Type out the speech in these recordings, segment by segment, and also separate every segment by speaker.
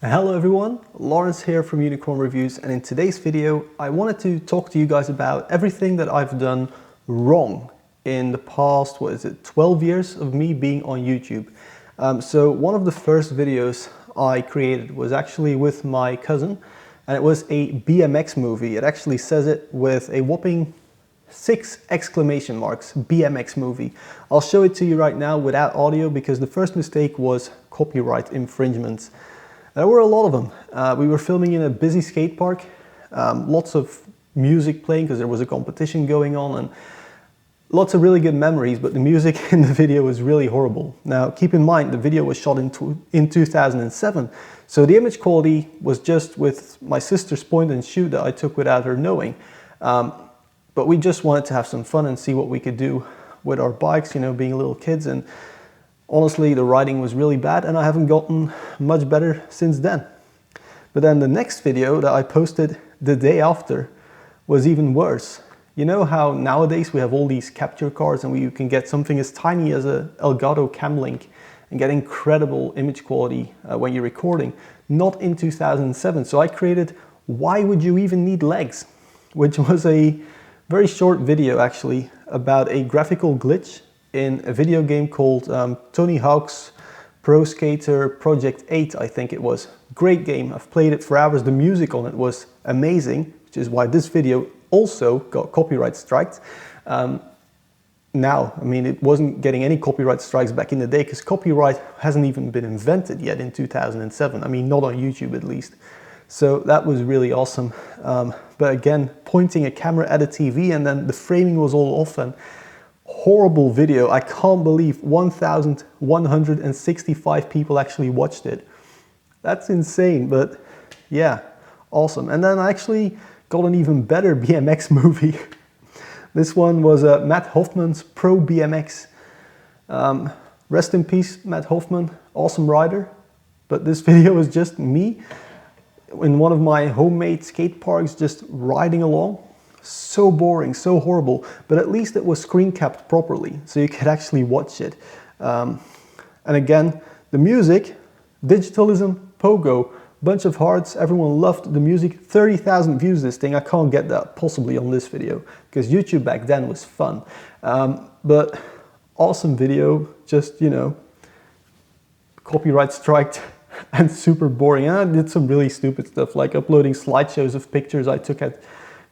Speaker 1: Hello everyone, Lawrence here from Unicorn Reviews, and in today's video I wanted to talk to you guys about everything that I've done wrong in the past, 12 years of me being on YouTube. So one of the first videos I created was actually with my cousin, and it was a BMX movie. It actually says it with a whopping 6 exclamation marks, BMX movie. I'll show it to you right now without audio because the first mistake was copyright infringements. There were a lot of them. We were filming in a busy skate park, lots of music playing because there was a competition going on, and lots of really good memories, but the music in the video was really horrible. Now keep in mind the video was shot in 2007, so the image quality was just with my sister's point and shoot that I took without her knowing. But we just wanted to have some fun and see what we could do with our bikes, you know, being little kids. And honestly, the riding was really bad and I haven't gotten much better since then. But then the next video that I posted the day after was even worse. You know how nowadays we have all these capture cards and you can get something as tiny as a Elgato Camlink and get incredible image quality when you're recording? Not in 2007. So I created Why Would You Even Need Legs? Which was a very short video actually about a graphical glitch in a video game called Tony Hawk's Pro Skater Project 8, I think it was. Great game, I've played it for hours. The music on it was amazing, which is why this video also got copyright striked. Now, I mean, it wasn't getting any copyright strikes back in the day because copyright hasn't even been invented yet in 2007. I mean, not on YouTube at least. So that was really awesome. But again, pointing a camera at a TV and then the framing was all off, and horrible video. I can't believe 1,165 people actually watched it. That's insane, but yeah, awesome. And then I actually got an even better BMX movie. This one was Matt Hoffman's Pro BMX. Rest in peace, Matt Hoffman, awesome rider. But this video was just me in one of my homemade skate parks just riding along. So boring, so horrible, but at least it was screen capped properly, so you could actually watch it. And again, the music, digitalism, pogo, bunch of hearts, everyone loved the music. 30,000 views this thing. I can't get that possibly on this video, because YouTube back then was fun. But awesome video, just, you know, copyright striked and super boring. And I did some really stupid stuff, like uploading slideshows of pictures I took at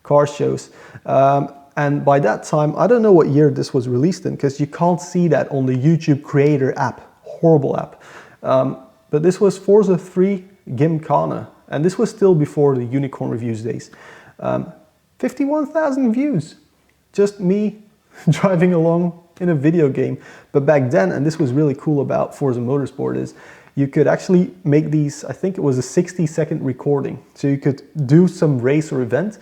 Speaker 1: car shows. And by that time, I don't know what year this was released in, because you can't see that on the YouTube Creator app. Horrible app. But this was Forza 3 Gymkhana, and this was still before the Unicorn Reviews days. 51,000 views. Just me driving along in a video game. But back then, and this was really cool about Forza Motorsport, is you could actually make these, I think it was a 60-second recording. So you could do some race or event,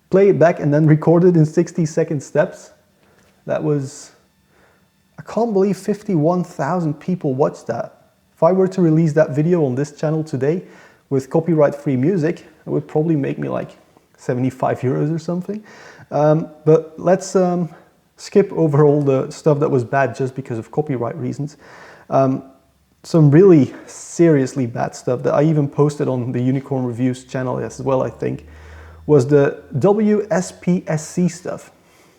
Speaker 1: play it back, and then record it in 60-second steps. That was, I can't believe 51,000 people watched that. If I were to release that video on this channel today with copyright-free music, it would probably make me like 75 euros or something. But let's skip over all the stuff that was bad just because of copyright reasons. Some really seriously bad stuff that I even posted on the Unicorn Reviews channel as well, I think, was the WSPSC stuff.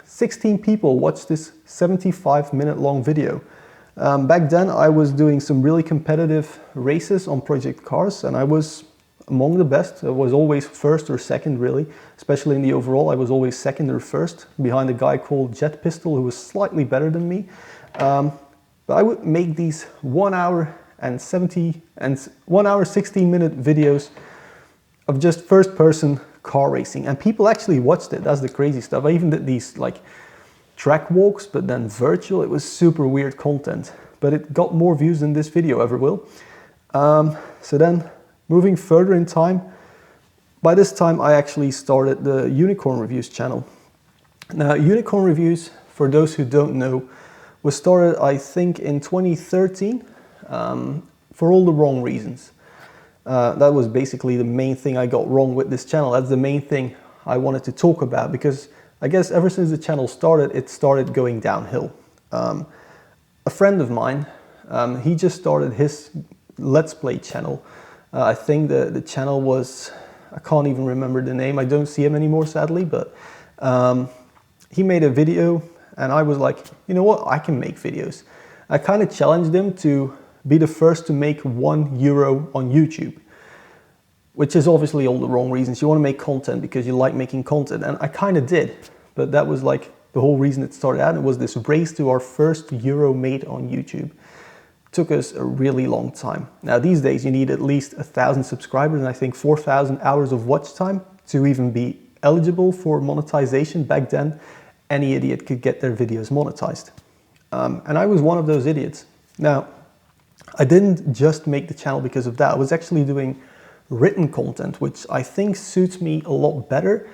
Speaker 1: 16 people watched this 75-minute long video. Back then I was doing some really competitive races on Project Cars, and I was among the best. I was always first or second, really, especially in the overall. I was always second or first, behind a guy called Jet Pistol who was slightly better than me. But I would make these 1 hour 16-minute videos of just first-person car racing, and people actually watched it. That's the crazy stuff. I even did these like track walks, but then virtual. It was super weird content, but it got more views than this video ever will. So then moving further in time, by this time I actually started the Unicorn Reviews channel. Now Unicorn Reviews, for those who don't know, was started I think in 2013 for all the wrong reasons. That was basically the main thing I got wrong with this channel. That's the main thing I wanted to talk about, because I guess ever since the channel started, it started going downhill. A friend of mine, he just started his Let's Play channel I think the channel was, I can't even remember the name. I don't see him anymore, sadly, but he made a video and I was like, you know what, I can make videos. I kind of challenged him to be the first to make €1 on YouTube, which is obviously all the wrong reasons. You want to make content because you like making content, and I kind of did, but that was like the whole reason it started out. It was this race to our first euro made on YouTube. Took us a really long time. Now these days you need at least 1,000 subscribers and I think 4,000 hours of watch time to even be eligible for monetization. Back then, any idiot could get their videos monetized. And I was one of those idiots. Now, I didn't just make the channel because of that. I was actually doing written content, which I think suits me a lot better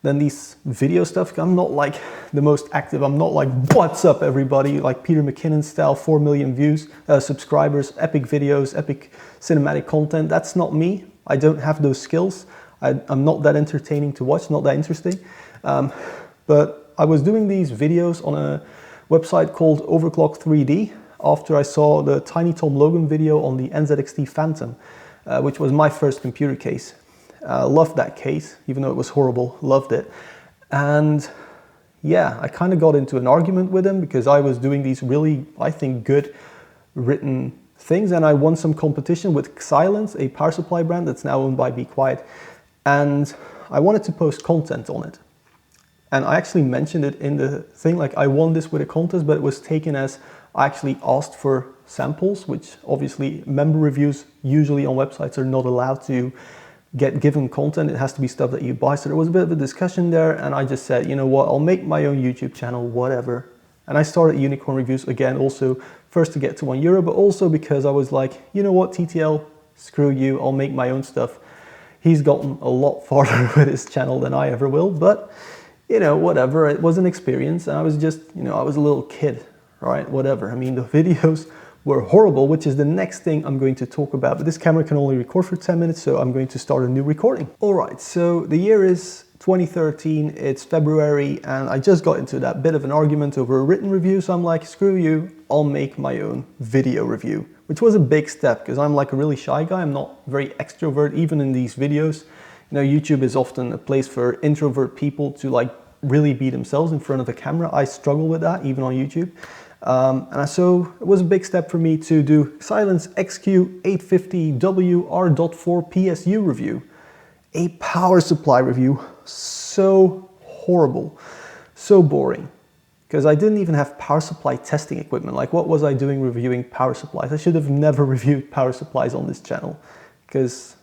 Speaker 1: than these video stuff. I'm not like the most active. I'm not like, what's up everybody? Like Peter McKinnon style, 4 million views, subscribers, epic videos, epic cinematic content. That's not me. I don't have those skills. I'm not that entertaining to watch, not that interesting. But I was doing these videos on a website called Overclock 3D after I saw the Tiny Tom Logan video on the NZXT Phantom, which was my first computer case. Loved that case, even though it was horrible, loved it. And yeah, I kind of got into an argument with him because I was doing these really, I think, good written things, and I won some competition with Xilinx, a power supply brand that's now owned by Be Quiet, and I wanted to post content on it. And I actually mentioned it in the thing, like I won this with a contest, but it was taken as I actually asked for samples, which obviously member reviews usually on websites are not allowed to get given content. It has to be stuff that you buy. So there was a bit of a discussion there, and I just said, you know what, I'll make my own YouTube channel, whatever. And I started Unicorn Reviews again, also first to get to €1, but also because I was like, you know what, TTL, screw you, I'll make my own stuff. He's gotten a lot farther with his channel than I ever will, but you know, whatever, it was an experience. And I was just, you know, I was a little kid, right? Whatever. I mean, the videos were horrible, which is the next thing I'm going to talk about. But this camera can only record for 10 minutes, so I'm going to start a new recording. All right, so the year is 2013, it's February, and I just got into that bit of an argument over a written review, so I'm like, screw you, I'll make my own video review, which was a big step because I'm like a really shy guy. I'm not very extrovert, even in these videos. You know, YouTube is often a place for introvert people to like really be themselves in front of a camera. I struggle with that, even on YouTube. So it was a big step for me to do Xilinx XQ850W R.4 PSU review, a power supply review. So horrible, so boring, because I didn't even have power supply testing equipment. Like, what was I doing reviewing power supplies? I should have never reviewed power supplies on this channel because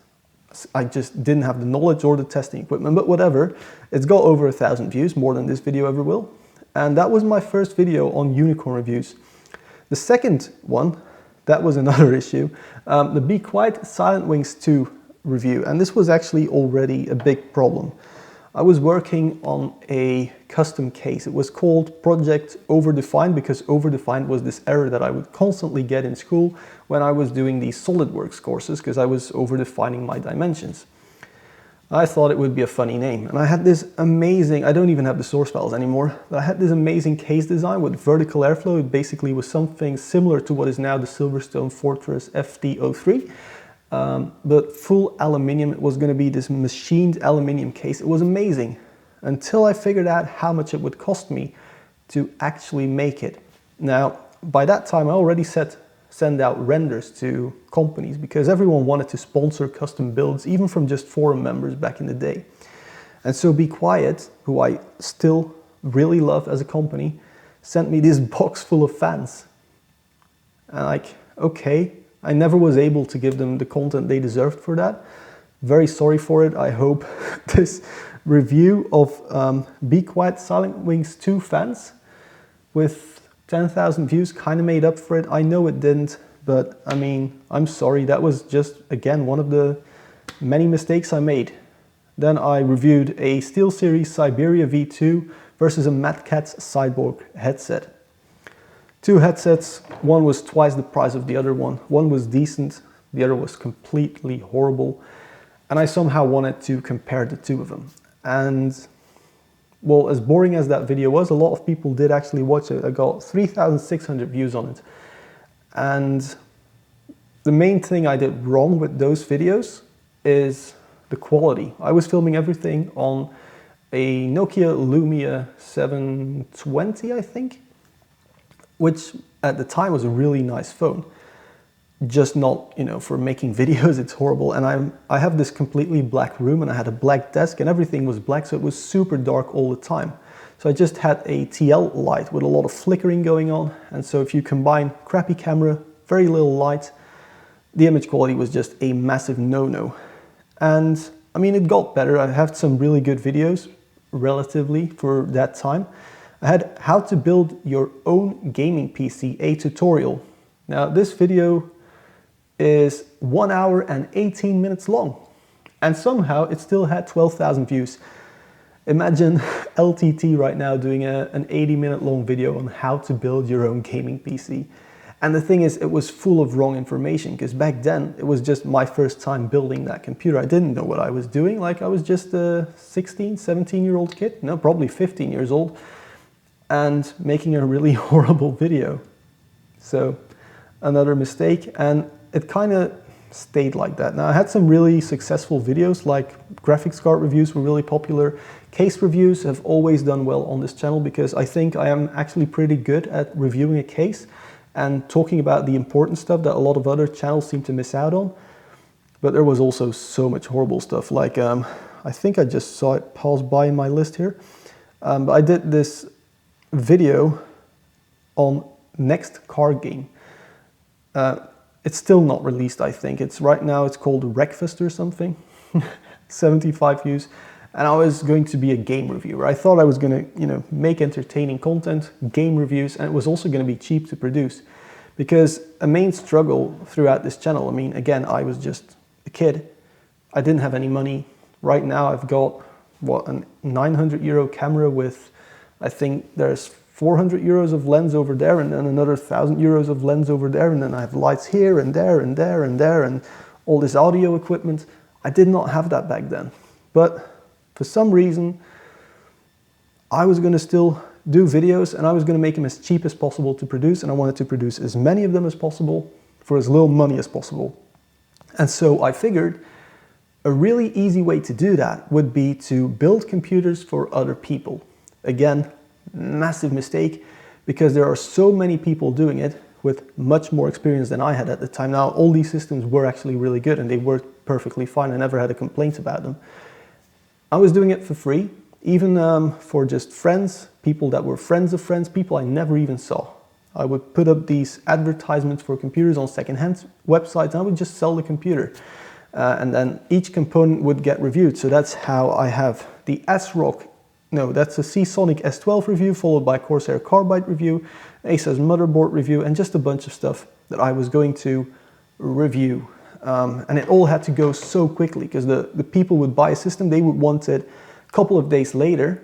Speaker 1: I just didn't have the knowledge or the testing equipment, but whatever. It's got over 1,000 views, more than this video ever will. And that was my first video on Unicorn Reviews. The second one, that was another issue, the Be Quiet Silentwings 2 review. And this was actually already a big problem. I was working on a custom case. It was called Project Overdefined because overdefined was this error that I would constantly get in school when I was doing these SolidWorks courses because I was overdefining my dimensions. I thought it would be a funny name. And I had this amazing, I don't even have the source files anymore, but I had this amazing case design with vertical airflow. It basically was something similar to what is now the Silverstone Fortress FD03. But full aluminium. It was going to be this machined aluminium case. It was amazing until I figured out how much it would cost me to actually make it. Now, by that time, I already send out renders to companies because everyone wanted to sponsor custom builds, even from just forum members back in the day. And so Be Quiet, who I still really love as a company, sent me this box full of fans. And like, okay. I never was able to give them the content they deserved for that. Very sorry for it. I hope this review of Be Quiet Silentwings 2 fans with 10,000 views kind of made up for it. I know it didn't, but I mean, I'm sorry. That was just, again, one of the many mistakes I made. Then I reviewed a SteelSeries Siberia V2 versus a Mad Catz Cyborg headset. Two headsets, one was twice the price of the other one. One was decent, the other was completely horrible. And I somehow wanted to compare the two of them. And well, as boring as that video was, a lot of people did actually watch it. I got 3,600 views on it. And the main thing I did wrong with those videos is the quality. I was filming everything on a Nokia Lumia 720, I think, which at the time was a really nice phone. Just not, for making videos, it's horrible. And I have this completely black room, and I had a black desk, and everything was black, so it was super dark all the time. So I just had a TL light with a lot of flickering going on. And so if you combine crappy camera, very little light, the image quality was just a massive no-no. And I mean, it got better. I have some really good videos relatively for that time. I had how to build your own gaming PC, a tutorial. Now this video is 1 hour and 18 minutes long, and somehow it still had 12,000 views. Imagine LTT right now doing an 80-minute long video on how to build your own gaming PC. And the thing is, it was full of wrong information, because back then it was just my first time building that computer. I didn't know what I was doing. Like, I was just a 16, 17-year-old kid, no, probably 15 years old, and making a really horrible video. So another mistake, and it kind of stayed like that. Now, I had some really successful videos, like graphics card reviews were really popular. Case reviews have always done well on this channel, because I think I am actually pretty good at reviewing a case and talking about the important stuff that a lot of other channels seem to miss out on. But there was also so much horrible stuff, like I think I just saw it pass by in my list here. But I did this video on Next Car Game. It's still not released, I think. Right now it's called Wreckfest or something. 75 views. And I was going to be a game reviewer. I thought I was going to, make entertaining content, game reviews, and it was also going to be cheap to produce. Because a main struggle throughout this channel, I mean, again, I was just a kid. I didn't have any money. Right now I've got, a 900 euro camera with, I think there's 400 euros of lens over there, and then another 1,000 euros of lens over there, and then I have lights here and there and there and there, and all this audio equipment. I did not have that back then. But for some reason, I was going to still do videos, and I was going to make them as cheap as possible to produce, and I wanted to produce as many of them as possible for as little money as possible. And so I figured a really easy way to do that would be to build computers for other people. Again, massive mistake, because there are so many people doing it with much more experience than I had at the time. Now, all these systems were actually really good, and they worked perfectly fine. I never had a complaint about them. I was doing it for free, even for just friends, people that were friends of friends, people I never even saw. I would put up these advertisements for computers on secondhand websites, and I would just sell the computer. And then each component would get reviewed. So that's how I have the ASRock, no, that's a Seasonic S12 review, followed by Corsair Carbide review, Asus motherboard review, and just a bunch of stuff that I was going to review. And it all had to go so quickly, because the people would buy a system, they would want it a couple of days later,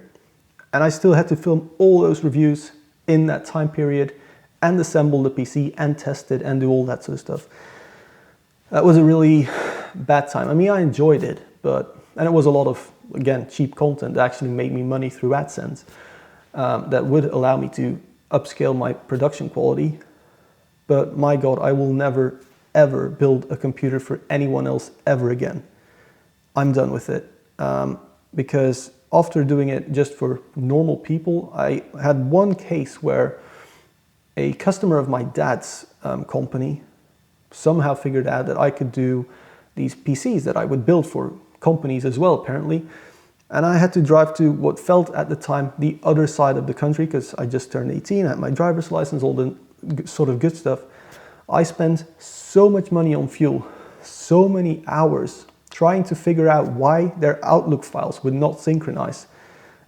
Speaker 1: and I still had to film all those reviews in that time period, and assemble the PC, and test it, and do all that sort of stuff. That was a really bad time. I mean, I enjoyed it, and it was a lot of, again, cheap content that actually made me money through AdSense, that would allow me to upscale my production quality. But my God, I will never ever build a computer for anyone else ever again. I'm done with it. Because after doing it just for normal people, I had one case where a customer of my dad's company somehow figured out that I could do these PCs that I would build for companies as well, apparently. And I had to drive to what felt at the time the other side of the country, because I just turned 18, I had my driver's license, all the sort of good stuff. I spent so much money on fuel, so many hours trying to figure out why their Outlook files would not synchronize.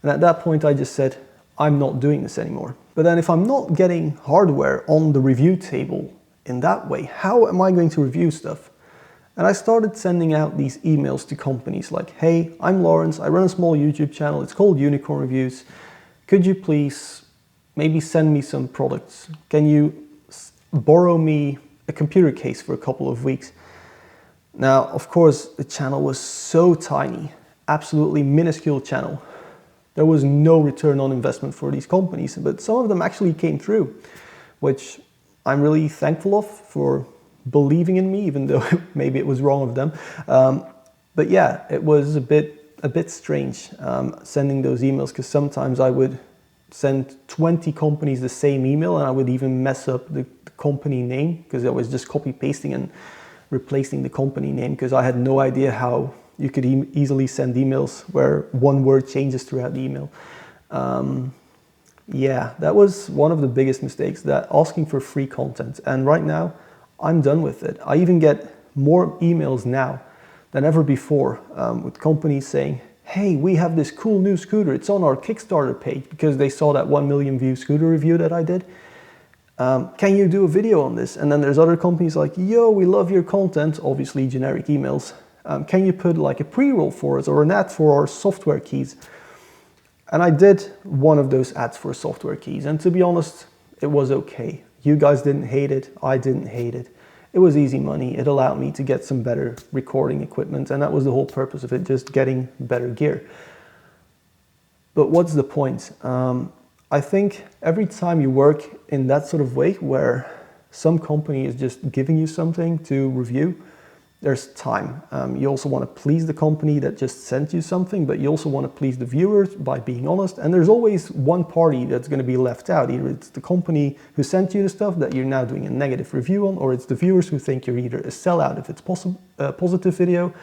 Speaker 1: And at that point I just said, I'm not doing this anymore. But then if I'm not getting hardware on the review table in that way, how am I going to review stuff? And I started sending out these emails to companies like, hey, I'm Lawrence, I run a small YouTube channel, it's called Unicorn Reviews. Could you please maybe send me some products? Can you borrow me a computer case for a couple of weeks? Now, of course, the channel was so tiny, absolutely minuscule channel. There was no return on investment for these companies, but some of them actually came through, which I'm really thankful of for believing in me, even though maybe it was wrong of them. But yeah, it was a bit strange sending those emails, because sometimes I would send 20 companies the same email, and I would even mess up the company name, because I was just copy pasting and replacing the company name, because I had no idea how you could easily send emails where one word changes throughout the email. Yeah, that was one of the biggest mistakes, that asking for free content. And right now, I'm done with it. I even get more emails now than ever before with companies saying, hey, we have this cool new scooter. It's on our Kickstarter page, because they saw that 1 million view scooter review that I did. Can you do a video on this? And then there's other companies like, yo, we love your content, obviously generic emails. Can you put like a pre-roll for us or an ad for our software keys? And I did one of those ads for software keys. And to be honest, it was okay. You guys didn't hate it. I didn't hate it. It was easy money. It allowed me to get some better recording equipment. And that was the whole purpose of it, just getting better gear. But what's the point? I think every time you work in that sort of way, where some company is just giving you something to review, there's time. You also want to please the company that just sent you something, but you also want to please the viewers by being honest. And there's always one party that's going to be left out. Either it's the company who sent you the stuff that you're now doing a negative review on, or it's the viewers who think you're either a sellout if it's a positive video,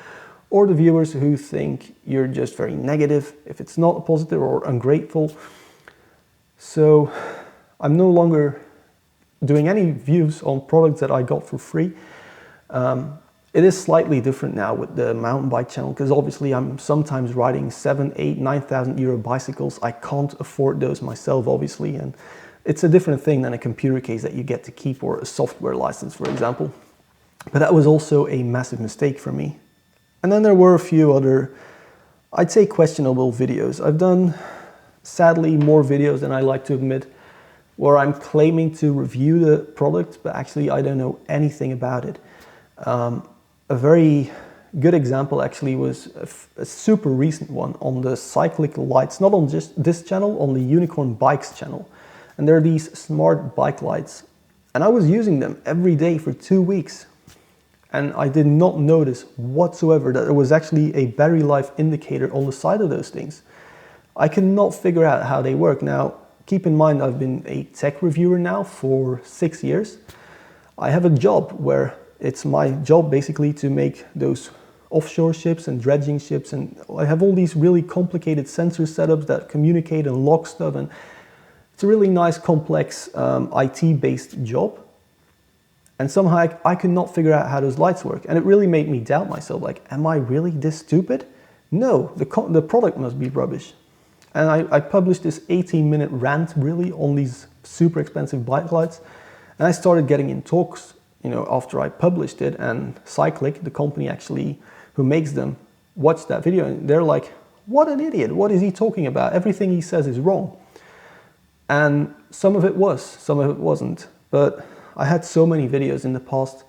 Speaker 1: or the viewers who think you're just very negative if it's not a positive, or ungrateful. So I'm no longer doing any views on products that I got for free. It is slightly different now with the mountain bike channel, because obviously I'm sometimes riding 7,000, 8,000, 9,000 euro bicycles. I can't afford those myself, obviously, and it's a different thing than a computer case that you get to keep, or a software license, for example. But that was also a massive mistake for me. And then there were a few other, I'd say, questionable videos. I've done, sadly, more videos than I like to admit, where I'm claiming to review the product, but actually I don't know anything about it. A very good example actually was a super recent one on the cyclic lights, not on just this channel, on the Unicorn Bikes channel. And they're these smart bike lights. And I was using them every day for 2 weeks. And I did not notice whatsoever that there was actually a battery life indicator on the side of those things. I cannot figure out how they work. Now, keep in mind, I've been a tech reviewer now for 6 years. I have a job where it's my job basically to make those offshore ships and dredging ships, and I have all these really complicated sensor setups that communicate and log stuff, and it's a really nice, complex IT-based job. And somehow I could not figure out how those lights work, and it really made me doubt myself. Like, am I really this stupid? No, the product must be rubbish. And I published this 18-minute rant really on these super expensive bike lights, and I started getting in talks, you know, after I published it, and Cyclic, the company actually who makes them, watched that video, and they're like, what an idiot, what is he talking about? Everything he says is wrong. And some of it was, some of it wasn't. But I had so many videos in the past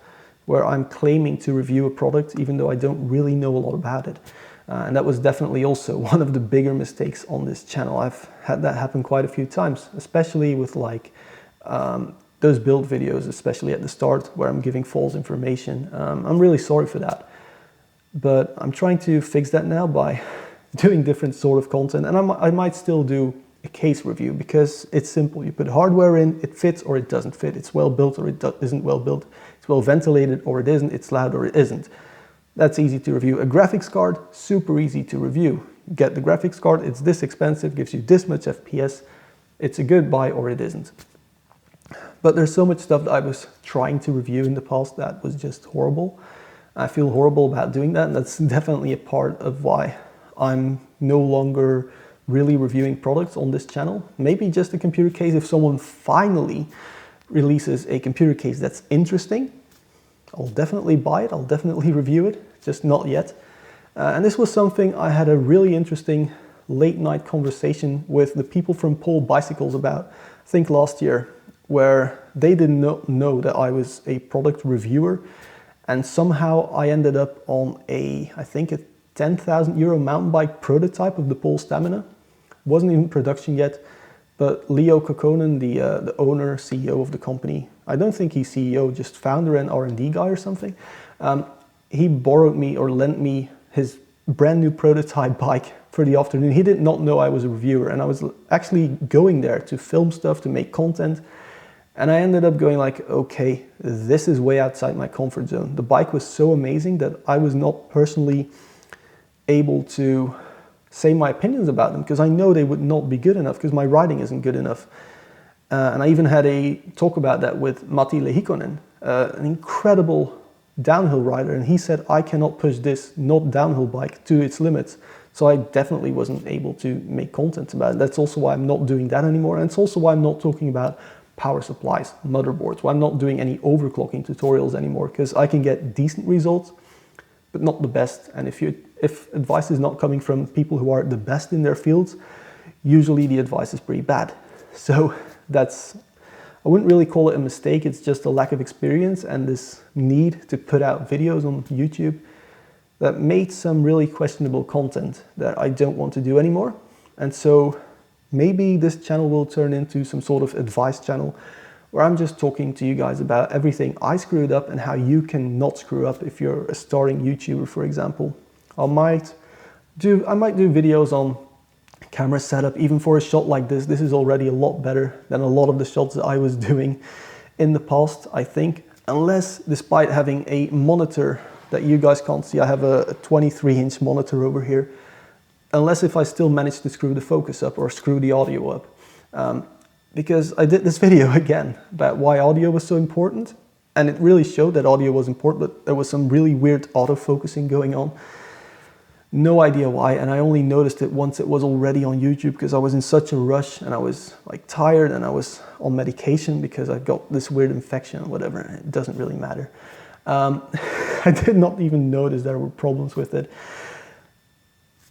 Speaker 1: where I'm claiming to review a product even though I don't really know a lot about it. And that was definitely also one of the bigger mistakes on this channel. I've had that happen quite a few times, especially with like those build videos, especially at the start where I'm giving false information. I'm really sorry for that. But I'm trying to fix that now by doing different sort of content. And I might still do a case review, because it's simple. You put hardware in, it fits or it doesn't fit. It's well built or it isn't well built. It's well ventilated or it isn't. It's loud or it isn't. That's easy to review. A graphics card, super easy to review. Get the graphics card, it's this expensive, gives you this much FPS. It's a good buy or it isn't. But there's so much stuff that I was trying to review in the past that was just horrible. I feel horrible about doing that, and that's definitely a part of why I'm no longer really reviewing products on this channel. Maybe just a computer case. If someone finally releases a computer case that's interesting, I'll definitely buy it, I'll definitely review it, just not yet. And this was something I had a really interesting late night conversation with the people from Pole Bicycles about, I think last year, where they didn't know that I was a product reviewer, and somehow I ended up on I think a 10,000 euro mountain bike prototype of the Pole Stamina. Wasn't in production yet, but Leo Kokkonen, the owner, CEO of the company, I don't think he's CEO, just founder and R&D guy or something. He borrowed me or lent me his brand new prototype bike for the afternoon. He did not know I was a reviewer, and I was actually going there to film stuff, to make content. And I ended up going like, okay, this is way outside my comfort zone. The bike was so amazing that I was not personally able to say my opinions about them, because I know they would not be good enough, because my riding isn't good enough. And I even had a talk about that with Matti Lehikonen, an incredible downhill rider, and he said, I cannot push this not downhill bike to its limits. So I definitely wasn't able to make content about it. That's also why I'm not doing that anymore. And it's also why I'm not talking about power supplies, motherboards, why I'm not doing any overclocking tutorials anymore, because I can get decent results, but not the best. And if advice is not coming from people who are the best in their fields, usually the advice is pretty bad. So I wouldn't really call it a mistake, it's just a lack of experience and this need to put out videos on YouTube that made some really questionable content that I don't want to do anymore. And so maybe this channel will turn into some sort of advice channel where I'm just talking to you guys about everything I screwed up and how you can not screw up if you're a starting YouTuber, for example. I might do videos on camera setup. Even for a shot like this is already a lot better than a lot of the shots that I was doing in the past, I think. Unless, despite having a monitor that you guys can't see, I have a 23-inch monitor over here. Unless if I still manage to screw the focus up or screw the audio up. Because I did this video again about why audio was so important, and it really showed that audio was important, but there was some really weird autofocusing going on. No idea why, and I only noticed it once it was already on YouTube, because I was in such a rush and I was like tired and I was on medication because I got this weird infection or whatever. It doesn't really matter. I did not even notice there were problems with it.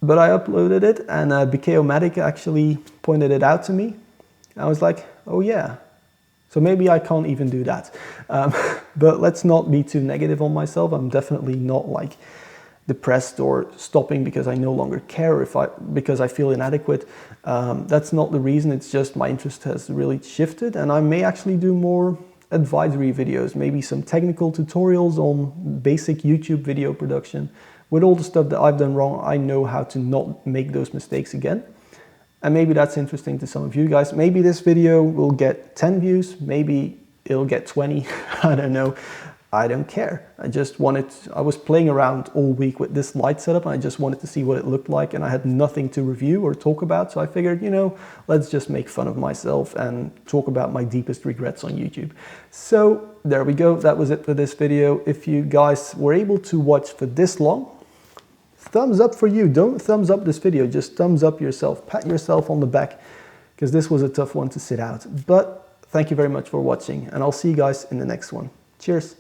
Speaker 1: But I uploaded it, and BKOmatic actually pointed it out to me. I was like, oh yeah, so maybe I can't even do that. But let's not be too negative on myself. I'm definitely not like depressed or stopping because I no longer care, because I feel inadequate. That's not the reason. It's just my interest has really shifted, and I may actually do more advisory videos, maybe some technical tutorials on basic YouTube video production. With all the stuff that I've done wrong, I know how to not make those mistakes again. And maybe that's interesting to some of you guys. Maybe this video will get 10 views, maybe it'll get 20, I don't know. I don't care. I was playing around all week with this light setup, and I just wanted to see what it looked like, and I had nothing to review or talk about, so I figured, you know, let's just make fun of myself and talk about my deepest regrets on YouTube. So there we go, that was it for this video. If you guys were able to watch for this long, thumbs up for you. Don't thumbs up this video, just thumbs up yourself, pat yourself on the back, because this was a tough one to sit out. But thank you very much for watching, and I'll see you guys in the next one. Cheers.